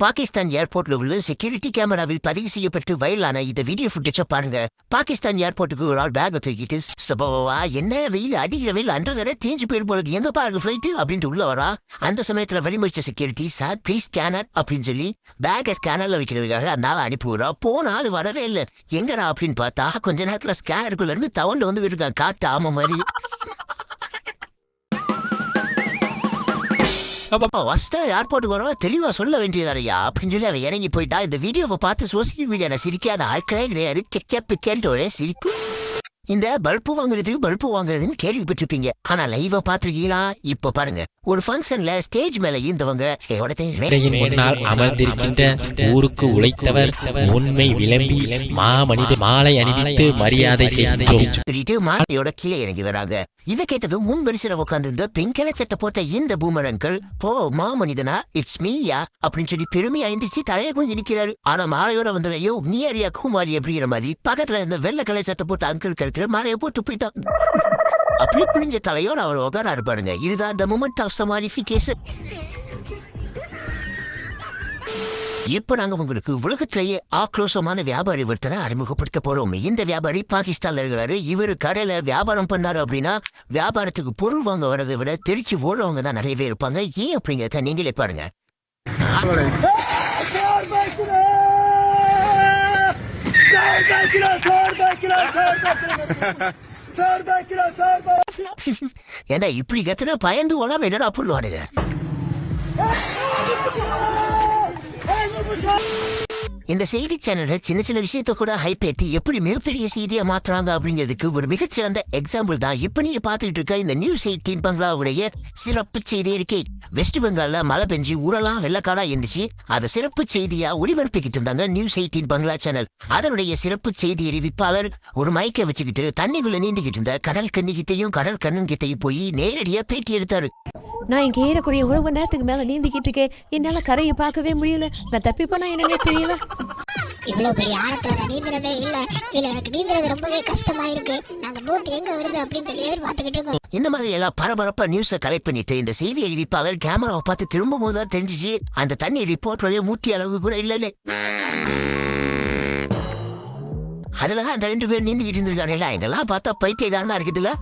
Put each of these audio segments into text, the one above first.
பாகிஸ்தான் ஏர்போர்ட்ல உள்ள செக்யூரிட்டி கேமராவில் பதிவு செய்யப்பட்டு வைரலான இந்த வீடியோ ஃபுட்டேஜ பாருங்க. பாகிஸ்தான் ஏர்போர்ட்டுக்கு ஒரு ஆள் பேக் தூக்கிட்டு என்ன வெயில் அடிக்கிற வெயில் அன்றதர தேஞ்சு போயிரு போல எங்க பாருங்க ஃபிளைட் அப்படின்ட்டு உள்ள வரா. அந்த சமயத்துல வழிமறிச்ச செக்யூரிட்டி சார் ப்ளீஸ் ஸ்கேனர் அப்படின்னு சொல்லி பேக்கை ஸ்கேனர்ல வைக்கிறதுக்காக அந்த ஆள் அனுப்பி விடுறா. போன ஆள் வரவே இல்லை. எங்கடா அப்படின்னு பார்த்தா கொஞ்ச நேரத்துல ஸ்கேனருக்குள்ள இருந்து தவண்டு வந்து விட்டுருக்கான் காட்டு ஆம மாதிரி. ஏர்போர்ட்டுக்கு வர தெளிவா சொல்ல வேண்டியதாரையா அப்படின்னு சொல்லி அவன் இறங்கி போயிட்டா. இந்த வீடியோவை பார்த்து சோசியல் மீடியால சிரிக்காத ஆட்களே கிடையாது. கெக்கேன்ட்டு ஒரே சிரிப்பு. இந்த பல்பு வாங்குறதுன்னு கேள்விப்பட்டிருப்பீங்க. ஆனா லைவா பாத்துருக்கீங்களா? இப்ப பாருங்க, ஒரு ஃபங்க்ஷன்ல ஸ்டேஜ் மேல இருந்தவங்க முன்னால் அமர்ந்திருக்கின்ற ஊருக்கு உழைத்தவர் உண்மை விளம்பி மாமனித மாலை அணிவித்து மரியாதை சொல்லிட்டு மாலையோட கீழே இறங்கி வராங்க. இதை கேட்டதும் முன் வரிசையில உட்கார்ந்து இந்த பிங்கல சட்டை போட்ட இந்த பூமரங்கள் போ மாமனிதனா இட்ஸ் மீயா அப்படின்னு சொல்லி பெருமையா எந்திரிச்சு தலையை கொஞ்சம் நிக்கிறாரு. ஆனா மாலையோட வந்தவையோ நீ அறியா குமாரி அப்படிங்கிற மாதிரி பக்கத்துல இந்த வெள்ளை கலை சட்டை போட்ட அங்கிள் மாலையை போட்டு போயிட்டான். அப்படி புரிஞ்ச தலையோட அவர் உட்கார பாருங்க. இதுதான் இந்த மூமெண்ட் ஆஃப் சமாரிஃபிகேஷன். இப்ப நாங்க உங்களுக்கு உலகத்திலேயே ஆக்ரோஷமான வியாபாரி ஒருத்தரை அறிமுகப்படுத்த போறோம். இந்த வியாபாரி பாகிஸ்தான்ல இருக்கிறாரு. இவரு கடையில வியாபாரம் பண்ணாரு அப்படின்னா வியாபாரத்துக்கு பொருள் வாங்க வரதை விட திருச்சி ஓடுறவங்க தான் நிறையவே இருப்பாங்க. ஏன் அப்படிங்கிறத நீங்களே பாருங்க. ஏன்னா இப்படி கத்துனா பயந்து ஓடாம என்னடா சொல்லுவானுங்க. இந்த செய்தி சேனல்கள் சின்ன சின்ன விஷயத்த கூட ஹைப் ஏற்றி எப்படி மிகப்பெரிய செய்தியா மாத்துறாங்க அப்படிங்கிறதுக்கு ஒரு மிகச்சிறந்த எக்ஸாம்பிள் தான் இப்ப நீங்க பாத்துக்கிட்டு இருக்க இந்த நியூஸ் 18 பங்களாவுடைய சிறப்பு செய்தி இருக்கே. வெஸ்ட் பெங்கால்ல மழை பெஞ்சு ஊரெல்லாம் வெள்ளக்காடா இருந்துச்சு. அதை சிறப்பு செய்தியா ஒளிபரப்பிக்கிட்டு இருந்தாங்க நியூஸ் 18 பங்களா சேனல். அதனுடைய சிறப்பு செய்தி அறிவிப்பாளர் ஒரு மைக்கை வச்சுக்கிட்டு தண்ணிக்குள்ள நீந்திக்கிட்டு இருந்த கடல் கண்ணிக்கிட்டையும் கடல் கண்ணன் கிட்டையும் போய் நேரடியா பேட்டி எடுத்தாரு. நான் இங்க ஏறக்கூடிய 1 மணி நேரத்துக்கு மேல நீந்திக்கிட்டு இருக்கேன். என்னால கரையை பார்க்கவே முடியல. நான் தப்பி போனா என்னன்னே தெரியல. இவ்வளவு பெரிய ஆழத்துல நான் நீந்துறதே இல்ல. இதுல எனக்கு நீந்துறது ரொம்பவே கஷ்டமா இருக்கு. நாங்க போட் எங்க வருது அப்படின்னு சொல்லி எதிர்பார்த்துக்கிட்டு இருக்கோம். இந்த மாதிரி எல்லாம் பரபரப்பா நியூஸை கலெக்ட் பண்ணிட்டு இந்த செய்தி அறிவிப்பாளர் கேமராவை பார்த்து திரும்பும் போதுதான் தெரிஞ்சிச்சு அந்த தண்ணி ரிப்போர்ட் வழியே மூட்டி அளவு கூட இல்லைன்னு. அதுலதான் அந்த 2 பேர் நீந்திக்கிட்டு இருந்திருக்காங்க. எங்கெல்லாம் பார்த்தா பைத்தியக்காரனா இருக்குதுல்ல.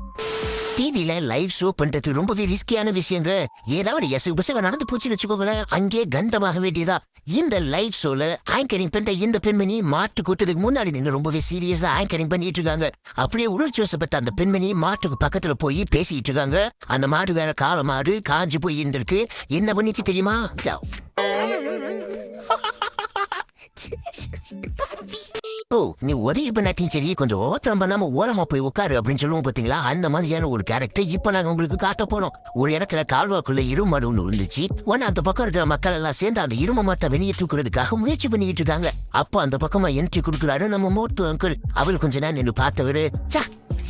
டிவில லைவ் ஷோ பண்றது ரொம்பவே ரிஸ்கியான விஷயங்க. ஏதாவது எசகு நடந்து போச்சுன்னு வச்சுக்கோங்களேன், அங்கே கண்டமாக வேண்டியதா. இந்த லைவ் ஷோல ஆங்கரிங் பண்ற இந்த பெண்மணி மாட்டு கூட்டத்துக்கு முன்னாடி நின்று ரொம்பவே சீரியஸா ஆங்கரிங் பண்ணிட்டு இருக்காங்க. அப்படியே உணர்ச்சி வசப்பட்ட அந்த பெண்மணி மாட்டுக்கு பக்கத்துல போய் பேசிட்டு இருக்காங்க. அந்த மாடு வேற கால மாடு காஞ்சி போய் இருந்திருக்கு. என்ன பண்ணிச்சு தெரியுமா? ஓ நீ உதவி பண்ணாட்டியும் சரி கொஞ்சம் ஓத்திரம் பண்ணாம ஓரமா போய் உட்காரு அப்படின்னு சொல்லுவோம் பாத்தீங்களா. அந்த மாதிரியான ஒரு கேரக்டர் இப்ப நாங்க உங்களுக்கு காட்ட போறோம். ஒரு இடத்துல கால்வாக்குள்ள இருமடு ஒண்ணு இருந்துச்சு. உடனே அந்த பக்கம் இருக்கிற மக்கள் எல்லாம் சேர்ந்து அந்த இரும மட்டை வெளியே தூக்குறதுக்காக முயற்சி பண்ணிட்டு இருக்காங்க. அப்ப அந்த பக்கமா என்ட்ரி கொடுக்குறாரு நம்ம மோட்டு அங்கிள். அவள் கொஞ்ச நேரம் நின்று பார்த்தவரு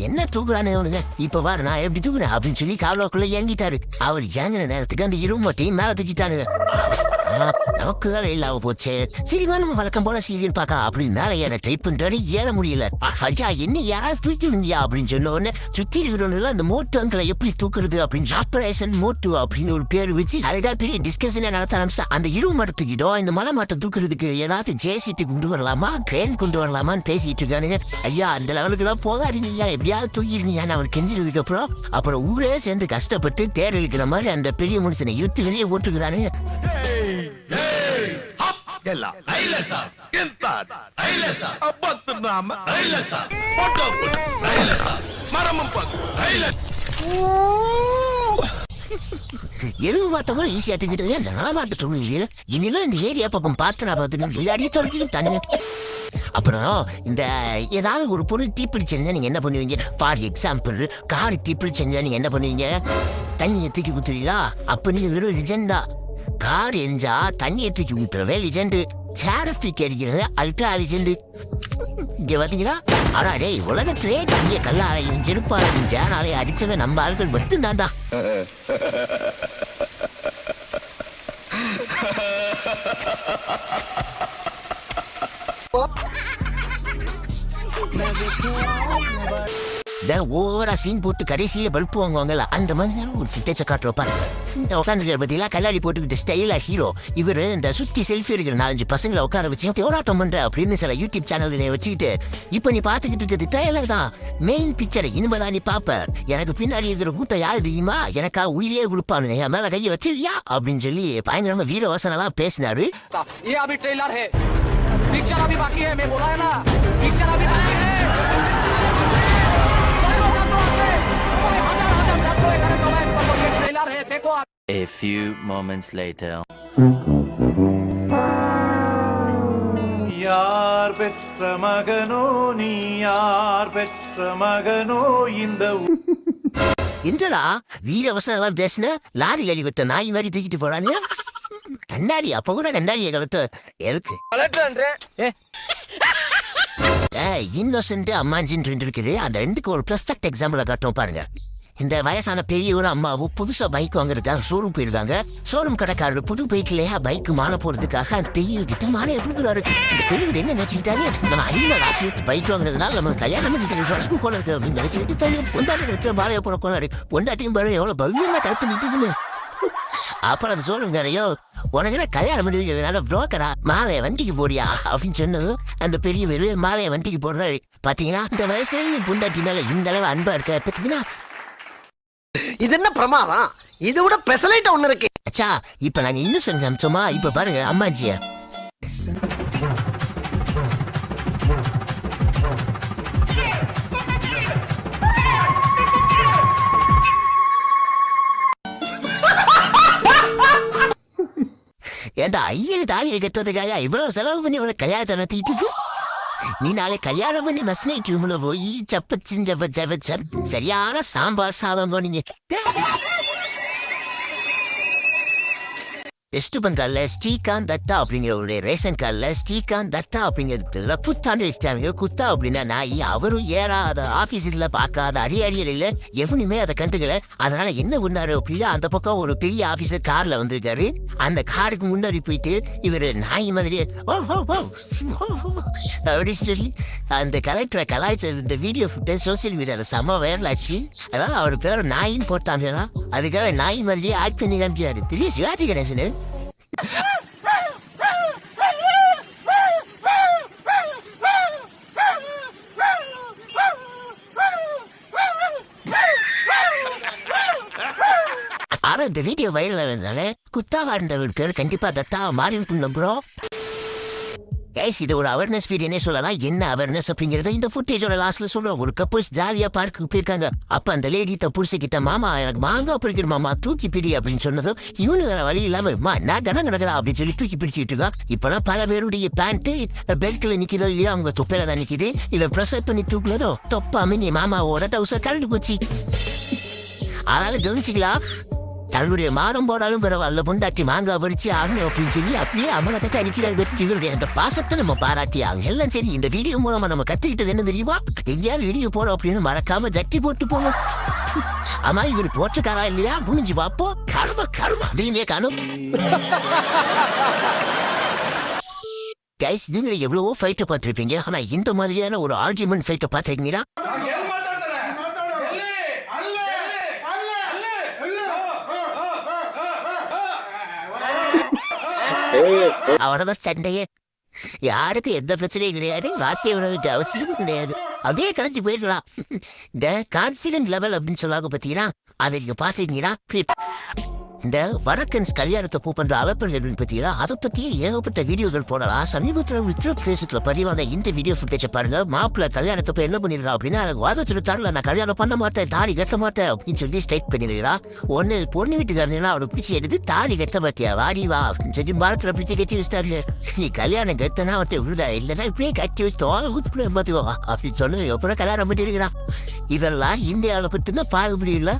என்ன தூக்குறானே அவனுங்க இப்ப பாரு நான் எப்படி தூக்குறேன் அப்படின்னு சொல்லி கால்வாக்குள்ள இறங்கிட்டாரு. அவர் இறங்கின நேரத்துக்கு அந்த இரும மட்டையும் மேல தூக்கிட்டானுங்க. நமக்கு வேலை இல்லாம போச்சு. சரிவா நம்ம வழக்கம் போல சீரியல் பார்க்கலாம் அப்படின்னு மேல ஏற ட்ரை பண்றாரு. ஏற முடியல. ஐயா என்ன யாராவது தூக்கி இருந்தியா அப்படின்னு சொன்ன உடனே சுத்தி இருக்கிறவங்க அந்த மோட்டு அங்கிளை எப்படி தூக்குறது அப்படின்னு ஆபரேஷன் மோட்டு அப்படின்னு ஒரு பேர் வச்சு அழகா பெரிய டிஸ்கஷன் நடத்த ஆரம்பிச்சா. அந்த இரும மரம் தூக்கிட்டோம். இந்த மலை மாட்டை தூக்குறதுக்கு ஏதாவது ஜேசிபி கொண்டு வரலாமா கிரேன் கொண்டு வரலாமான்னு பேசிட்டு இருக்கானுங்க. ஐயா அந்த லெவலுக்கு எல்லாம் போகாதீங்க, எப்படியாவது தூக்கிருந்தீங்கன்னு அவர் கெஞ்சினதுக்கு அப்புறம் ஊரே சேர்ந்து கஷ்டப்பட்டு தேர் இழுக்கிற மாதிரி அந்த பெரிய மனுஷனை இழுத்து வெளியே ஓட்டுக்கிறானுங்க. எருவு மாட்டவங்க ஈஸியா தூக்கிட்டு நலமாட்டு தொழில் இனிலாம் இந்த ஏரியா பக்கம் பார்த்து நான் பார்த்துட்டு அடியே தொடர்ச்சி தண்ணி. அப்புறம் இந்த ஏதாவது ஒரு பொருள் தீப்பிடி செஞ்சா நீங்க என்ன பண்ணுவீங்க? ஃபார் எக்ஸாம்பிள் கார் தீப்பிடி செஞ்சா நீங்க என்ன பண்ணுவீங்க? தண்ணியை தூக்கி குத்துவீங்களா? அப்ப நீங்க வெறும் லிஜெண்டா. கார் எரிஞ்சா தண்ணியை தூக்கி ஊத்துறவே லிஜெண்டு. சேர தூக்கி அடிக்கிறது அல்ட்ரா லிஜெண்டு. இங்க பாத்தீங்களா? ஆனா டேய் உலகத்திலே தீய கல்லாலையும் செருப்பாலையும் ஜேனாலையும் அடிச்சவன் நம்ம ஆள்கள் மட்டும்தான் தான். ஓவரா சீன் போட்டு கடைசியில பல்ப் வாங்குவாங்கல்ல அந்த மாதிரி ஒரு சிட்டேச்ச காட்டுற பாருங்க. உட்காந்துருக்காரு பத்தியா கல்லாடி போட்டுக்கிட்டு ஸ்டைலா ஹீரோ. இவரு இந்த சுத்தி செல்ஃபி எடுக்கிற 4-5 பசங்களை உட்கார வச்சு போராட்டம் பண்ற அப்படின்னு சில யூடியூப் சேனல்களை வச்சுக்கிட்டு இப்ப நீ பாத்துக்கிட்டு இருக்கிறது ட்ரைலர் தான். மெயின் பிக்சரை இனிமேதான் நீ பாப்ப. எனக்கு பின்னாடி இருக்கிற கூட்டம் யாரு தெரியுமா, எனக்கா உயிரே கொடுப்பானு என் மேல கையை வச்சிருக்கியா அப்படின்னு சொல்லி பயங்கரமா வீர வசனெல்லாம் பேசினாரு. पिक्चर अभी बाकी है, मैं बोला है ना, पिक्चर अभी बाकी है। A few moments later. யார் பெற்ற மகனோ நீ, யார் பெற்ற மகனோ இந்த என்னடா வீர வசனம் எல்லாம் பேசின லாரி கழி விட்ட நாய் மாதிரி தூக்கிட்டு போறானே. கண்ணாடி அப்ப கூட கண்ணாடியை கலத்து எதுக்கு? இன்னோசென்ட் அம்மாஞ்சின்னு 2 இருக்குது. அந்த 2க்கு ஒரு பெர்ஃபெக்ட் எக்ஸாம்பிள காட்டும் பாருங்க. இந்த வயசான பெரியவரும் அம்மாவும் புதுசா பைக் வாங்குறதுக்காக ஷோரூம் போயிருக்காங்க. ஷோரூம் கடைக்காரர் புது பைக்லயா பைக் மாலை போறதுக்காக அந்த பெரியவர்கிட்ட மாலையை கொடுக்குறாரு. இந்த பெரியவர் என்ன நினைச்சுக்கிட்டாரு, நம்ம அதிகமா காசு எடுத்து பைக் வாங்குறதுனால நம்ம கல்யாணம் போல இருக்கு அப்படின்னு நினைச்சுக்கிட்டு தனியாக பொண்டாட்டி மாலையை போட போனாரு. பொண்டாட்டியும் பாரு எவ்வளவு பவ்யமா கருத்து நிட்டுதுன்னு. அப்புறம் அந்த ஷோரூம்காரையோ உனக்கு கல்யாணம் பண்ணிக்கிறதுனால புரோக்கரா மாலையை வண்டிக்கு போடியா அப்படின்னு சொன்னது. அந்த பெரியவர் மாலையை வண்டிக்கு போடுறாரு. பாத்தீங்கன்னா இந்த வயசுல பொண்டாட்டி மேல இந்த அளவு அன்பா இருக்க பாத்தீங்கன்னா. இது என்ன பிரமாதம், இதை விட பெசலைட் ஒண்ணு இருக்கு. அச்சா இப்ப நாங்க இன்னும் காமிச்சோமா, இப்ப பாருங்க அம்மாஜிய. ஏண்டா ஐயரு தாலியை கட்டுறதுக்காக இவ்வளவு செலவு பண்ணி இவ்வளவு கல்யாணத்தை நடத்திட்டு இருக்கு. நீ நாளை கல்யாணம் பண்ணி மஸ்னை டியூம்ல போய் சப்ப சரியான சாம்பார் சாதம் போனீங்க. வெஸ்ட் பெங்கால்ல ஸ்ரீகாந்த் தத்தா அப்படிங்கிற ஒரு ரேஷன் கார்டுல ஸ்ரீகாந்த் தத்தா அப்படிங்கிறது புத்தாண்டு வச்சுட்டாங்க. குத்தா அப்படின்னா நாய். அவரும் ஏறாத ஆபீஸ்ல பார்க்காத அரியல எவனுமே அதை கண்டுக்கல. அதனால என்ன பண்ணாரு அப்படின்னா அந்த பக்கம் ஒரு பெரிய ஆபீசர் கார்ல வந்திருக்காரு. அந்த காருக்கு முன்னாடி போயிட்டு இவரு நாய் மாதிரியே அப்படின்னு சொல்லி அந்த கலெக்டரை கலாய்ச்சது. இந்த வீடியோ ஃபுட்டேஜ் சோசியல் மீடியால செம்ம வைரல் ஆச்சு. அதனால அவர் பேர் நாயின்னு போட்டாங்க. அதுக்காக நாய் மாதிரியே ஆக்ட் பண்ணி காமிச்சாரு. பெரிய சிவாஜி கணேசனு. ஆனா இந்த வீடியோ வைரல் ஆனதுனால குத்தாவா இருந்தவர் பேர் கண்டிப்பா தத்தாவா மாறி இருக்கும் ப்ரோ. கைஸ் இது ஒரு அவேர்னஸ் வீடியோனே சொல்லலாம். என்ன அவேர்னஸ் அப்படிங்கறத இந்த ஃபுட்டேஜோட லாஸ்ட்ல சொல்றோம். ஒரு கப்புள்ஸ் ஜாலியா பார்க்கு போயிருக்காங்க. அப்ப அந்த லேடி தப்புரிசை கிட்ட மாமா எனக்கு மாங்காய் பிடிக்கிற மாமா தூக்கி பிடி அப்படின்னு சொன்னதும் இவனு வேற வழி இல்லாம நான் கன கிடக்குறா அப்படின்னு சொல்லி தூக்கி பிடிச்சிட்டு இருக்கா. இப்பெல்லாம் பல பேருடைய பேண்ட் பெல்ட்ல நிக்குதோ இல்லையா, அவங்க தொப்பையில தான் நிக்குது. இவன் ப்ரெஷர் பண்ணி தூக்குனதோ தொப்பாம நீ மாமாவோட டவுசர் கலந்து போச்சு. அதனால கவனிச்சிக்கலாம். தன்னுடைய மானம் போடாலும் பரவாயில்ல பொண்டாட்டி மாங்காய் பறிச்சு ஆகணும் அப்படின்னு சொல்லி அப்படியே அமலத்தை அனுக்கிறார். இவருடைய அந்த பாசத்தை நம்ம பாராட்டி ஆகும் எல்லாம் சரி. இந்த வீடியோ மூலமா நம்ம கத்துக்கிட்டது என்ன தெரியுமா, எங்கேயாவது வீடியோ போறோம் அப்படின்னு மறக்காம ஜட்டி போட்டு போகணும். ஆமா இவர் போட்டுக்காரா இல்லையா குனிஞ்சு பார்ப்போம். கர்ம கர்ம அப்படின்னே காணும். கைஸ் நீங்க எவ்வளவோ ஃபைட்டை பார்த்துருப்பீங்க. ஆனா இந்த மாதிரியான ஒரு ஆர்கியூமெண்ட் ஃபைட்டை பார்த்துருக்கீங்களா? அவரதான் சண்டையே. யாருக்கு எந்த பிரச்சனையும் கிடையாது. வாக்கிய உணவுக்கு அவசியமும் கிடையாது. அதே கலைஞ்சு போயிடலாம். இந்த கான்பிடன்ட் லெவல் அப்படின்னு சொல்லாங்க பாத்தீங்கன்னா அதை நீங்க பாத்தீங்கன்னா இந்த வடக்கன்ஸ் கல்யாணத்தை கூப்பிடுற அலப்பர்கள் பத்தியா அதை பத்தியே ஏகப்பட்ட வீடியோகள் போடலாம். சமீபத்தில் உத்தரப்பிரதேசத்துல பதிவான இந்த வீடியோ ஃபுட்டேஜை பாருங்க. மாப்பிள்ள கல்யாணத்தை என்ன பண்ணிடுறா அப்படின்னா எனக்கு வாதத்துல தரல, நான் கல்யாணம் பண்ண மாட்டேன், தாலி கட்ட மாட்டேன் அப்படின்னு சொல்லி ஸ்ட்ரைட் பண்ணிடுறா. ஒன்னு பொண்ணு வீட்டுக்காரனா அவனை பிடிச்சி எடுத்து தாலி கட்ட மாட்டியா வாடி வா அப்படின்னு சொல்லி மரத்துல பிடிச்சி கட்டி வச்சிட்டாரு. நீ கல்யாணம் கட்டனா அவர்கிட்ட விழுதா இல்லைன்னா இப்படியே கட்டி வச்சு தோலை ஊத்து மாத்துவா அப்படின்னு சொன்னது அப்புறம் கல்யாணம் பண்ணிருக்கிறான். இதெல்லாம் இந்தியாவில பத்தினா பாகுபடி இல்ல.